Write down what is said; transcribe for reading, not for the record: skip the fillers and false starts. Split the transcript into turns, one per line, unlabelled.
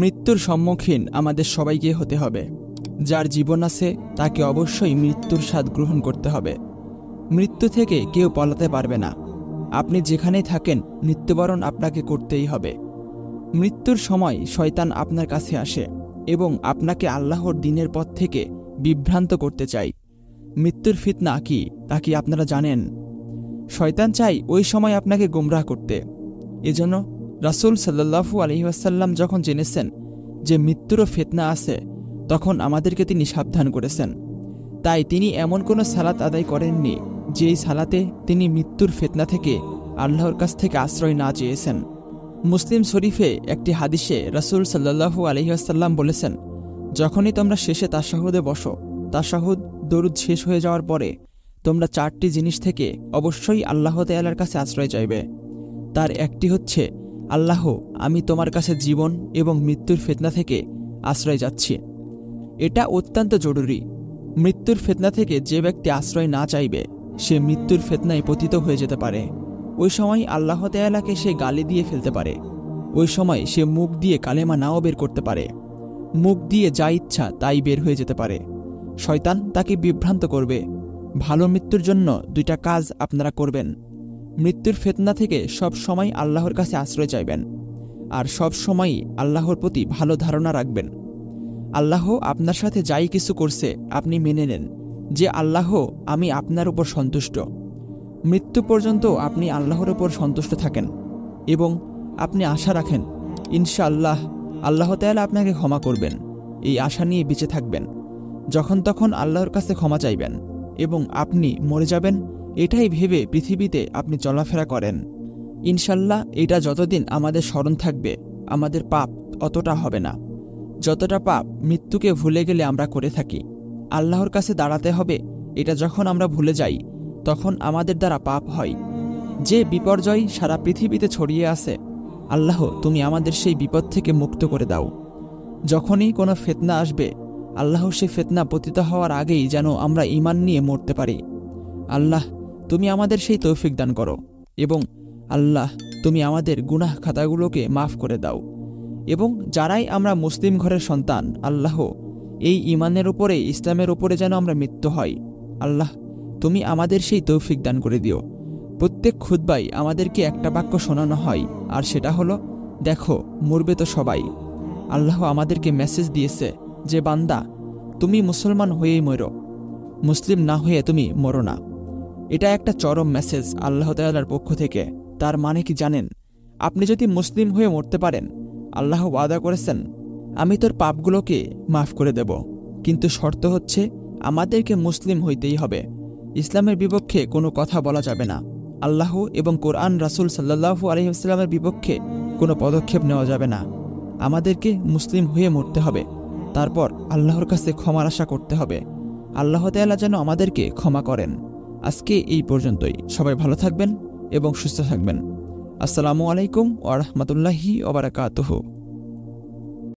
মৃত্যুর সম্মুখীন আমাদের সবাইকে হতে হবে। যার জীবন আছে তাকে অবশ্যই মৃত্যুর স্বাদ গ্রহণ করতে হবে। মৃত্যু থেকে কেউ পালাতে পারবে না। আপনি যেখানেই থাকেন মৃত্যুবরণ আপনাকে করতেই হবে। মৃত্যুর সময় শয়তান আপনার কাছে আসে এবং আপনাকে আল্লাহর দ্বীনের পথ থেকে বিভ্রান্ত করতে চায়। মৃত্যুর ফিতনা কি তা কি আপনারা জানেন? শয়তান চাই ওই সময় আপনাকে গোমরাহ করতে। এজন্য রাসূল সাল্লাল্লাহু আলাইহি ওয়াসাল্লাম যখন জেনেছেন যে মৃত্যুরও ফিতনা আছে, তখন আমাদেরকে তিনি সাবধান করেছেন। তাই তিনি এমন কোনো সালাত আদায় করেননি যেই সালাতে তিনি মৃত্যুর ফিতনা থেকে আল্লাহর কাছ থেকে আশ্রয় না চেয়েছেন। মুসলিম শরীফে একটি হাদিসে রাসূল সাল্লাল্লাহু আলাইহি ওয়াসাল্লাম বলেছেন, যখনই তোমরা শেষে তাশাহুদে বসো, তাশাহুদ দরুদ শেষ হয়ে যাওয়ার পরে তোমরা 4টি জিনিস থেকে অবশ্যই আল্লাহ তাআলার কাছে আশ্রয় চাইবে। তার একটি হচ্ছে, আল্লাহ, আমি তোমার কাছে জীবন এবং মৃত্যুর ফিতনা থেকে আশ্রয় চাচ্ছি। এটা অত্যন্ত জরুরি। মৃত্যুর ফিতনা থেকে যে ব্যক্তি আশ্রয় না চাইবে সে মৃত্যুর ফিতনায় পতিত হয়ে যেতে পারে। ওই সময় আল্লাহ তাআলাকে সে গালি দিয়ে ফেলতে পারে। ওই সময় সে মুখ দিয়ে কালেমা নাও বের করতে পারে। মুখ দিয়ে যা ইচ্ছা তাই বের হয়ে যেতে পারে। শয়তান তাকে বিভ্রান্ত করবে। ভালো মৃত্যুর জন্য 2টা কাজ আপনারা করবেন। মৃত্যুর ফিতনা থেকে সব সময় আল্লাহর কাছে আশ্রয় চাইবেন, আর সব সময় আল্লাহর প্রতি ভালো ধারণা রাখবেন। আল্লাহ আপনার সাথে যাই কিছু করছে আপনি মেনে নেন যে আল্লাহ, আমি আপনার উপর সন্তুষ্ট। মৃত্যু পর্যন্ত আপনি আল্লাহর উপর সন্তুষ্ট থাকেন এবং আপনি আশা রাখেন ইনশাআল্লাহ আল্লাহ তাআলা আপনাকে ক্ষমা করবেন। এই আশা নিয়ে বেঁচে থাকবেন। যখন তখন আল্লাহর কাছে ক্ষমা চাইবেন এবং আপনি মরে যাবেন এটাই ভেবে পৃথিবীতে আপনি চলাফেরা করেন। ইনশাল্লাহ এটা যতদিন আমাদের স্মরণ থাকবে আমাদের পাপ অতটা হবে না যতটা পাপ মৃত্যুকে ভুলে গেলে আমরা করে থাকি। আল্লাহর কাছে দাঁড়াতে হবে এটা যখন আমরা ভুলে যাই তখন আমাদের দ্বারা পাপ হয়। যে বিপর্যয় সারা পৃথিবীতে ছড়িয়ে আছে, আল্লাহ তুমি আমাদের সেই বিপদ থেকে মুক্ত করে দাও। যখনই কোনো ফিতনা আসবে, আল্লাহ সে ফিতনা পতিত হওয়ার আগেই যেন আমরা ঈমান নিয়ে মরতে পারি। আল্লাহ তুমি আমাদের সেই তৌফিক দান করো এবং আল্লাহ তুমি আমাদের গুনাহ খাতাগুলোকে মাফ করে দাও। এবং যারাই আমরা মুসলিম ঘরের সন্তান, আল্লাহ এই ঈমানের উপরে, ইসলামের উপরে যেন আমরা মৃত্যু হয়। আল্লাহ তুমি আমাদের সেই তৌফিক দান করে দিও। প্রত্যেক খুতবায় আমাদেরকে একটা বাক্য শোনানো হয়, আর সেটা হলো, দেখো মরবে তো সবাই। আল্লাহ আমাদেরকে মেসেজ দিয়েছে যে বান্দা, তুমি মুসলমান হয়েই মরো, মুসলিম না হয়ে তুমি মরো না। এটা একটা চরম মেসেজ আল্লাহ তাআলার পক্ষ থেকে। তার মানে কি জানেন? আপনি যদি মুসলিম হয়ে মরতে পারেন, আল্লাহ ওয়াদা করেছেন আমি তোর পাপগুলোকে মাফ করে দেব, কিন্তু শর্ত হচ্ছে আমাদেরকে মুসলিম হইতেই হবে। ইসলামের বিপক্ষে কোনো কথা বলা যাবে না। আল্লাহ এবং কোরআন রাসূল সাল্লাল্লাহু আলাইহি ওয়াসাল্লামের বিপক্ষে কোনো পদক্ষেপ নেওয়া যাবে না। আমাদেরকে মুসলিম হয়ে মরতে হবে, তারপর আল্লাহর কাছে ক্ষমার আশা করতে হবে। আল্লাহ তাআলা যেন আমাদেরকে ক্ষমা করেন। আজকে এই পর্যন্তই। সবাই ভালো থাকবেন এবং সুস্থ থাকবেন। আসসালামু আলাইকুম ওয়া রাহমাতুল্লাহি ওয়া বারাকাতুহু।